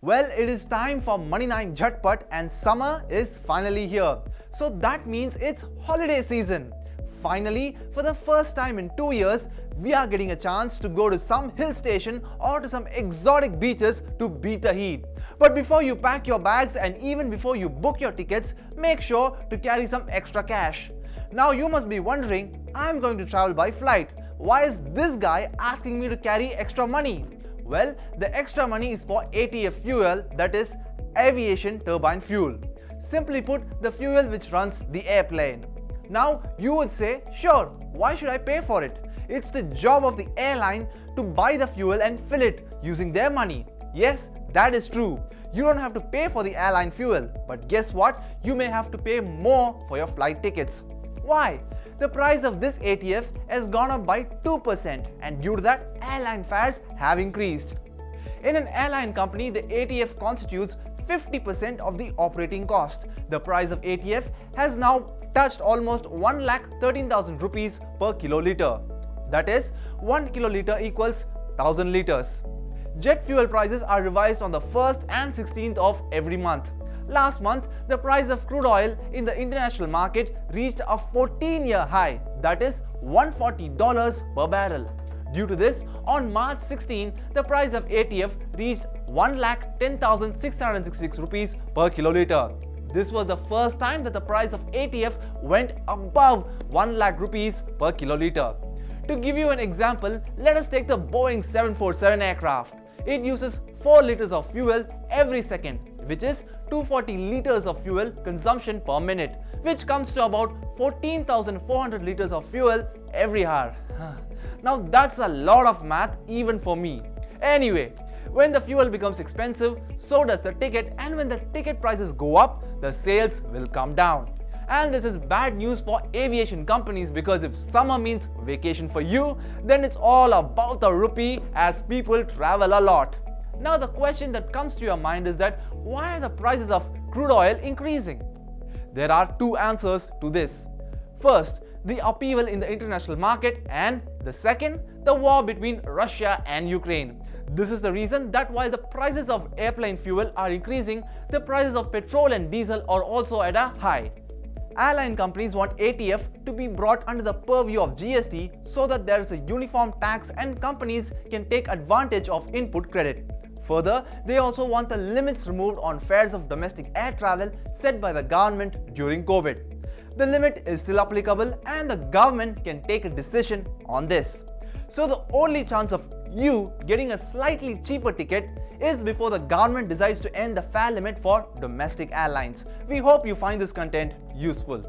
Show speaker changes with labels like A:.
A: Well, it is time for Money9 Jhatpat and summer is finally here. So that means it's holiday season. Finally, for the first time in 2 years, we are getting a chance to go to some hill station or to some exotic beaches to beat the heat. But before you pack your bags and even before you book your tickets, make sure to carry some extra cash. Now you must be wondering, I'm going to travel by flight. Why is this guy asking me to carry extra money? Well, the extra money is for ATF fuel, that is aviation turbine fuel. Simply put, the fuel which runs the airplane. Now you would say, sure, why should I pay for it? It's the job of the airline to buy the fuel and fill it using their money. Yes, that is true. You don't have to pay for the airline fuel, but guess what? You may have to pay more for your flight tickets. Why? The price of this ATF has gone up by 2%, and due to that, airline fares have increased. In an airline company, the ATF constitutes 50% of the operating cost. The price of ATF has now touched almost 1,13,000 rupees per kilolitre. That is, 1 kilolitre equals 1000 litres. Jet fuel prices are revised on the 1st and 16th of every month. Last month, the price of crude oil in the international market reached a 14-year high, that is $140 per barrel. Due to this, on March 16, the price of ATF reached 1,10,666 rupees per kilolitre. This was the first time that the price of ATF went above 1 lakh rupees per kilolitre. To give you an example, let us take the Boeing 747 aircraft. It uses 4 litres of fuel every second, which is 240 litres of fuel consumption per minute, which comes to about 14,400 litres of fuel every hour. Now that's a lot of math even for me. Anyway, when the fuel becomes expensive, so does the ticket, and when the ticket prices go up, the sales will come down. And this is bad news for aviation companies, because if summer means vacation for you, then it's all about the rupee as people travel a lot. Now the question that comes to your mind is that why are the prices of crude oil increasing? There are two answers to this. First, the upheaval in the international market, and the second, the war between Russia and Ukraine. This is the reason that while the prices of airplane fuel are increasing, the prices of petrol and diesel are also at a high. Airline companies want ATF to be brought under the purview of GST so that there is a uniform tax and companies can take advantage of input credit. Further, they also want the limits removed on fares of domestic air travel set by the government during COVID. The limit is still applicable and the government can take a decision on this. So the only chance of you getting a slightly cheaper ticket is before the government decides to end the fare limit for domestic airlines. We hope you find this content useful.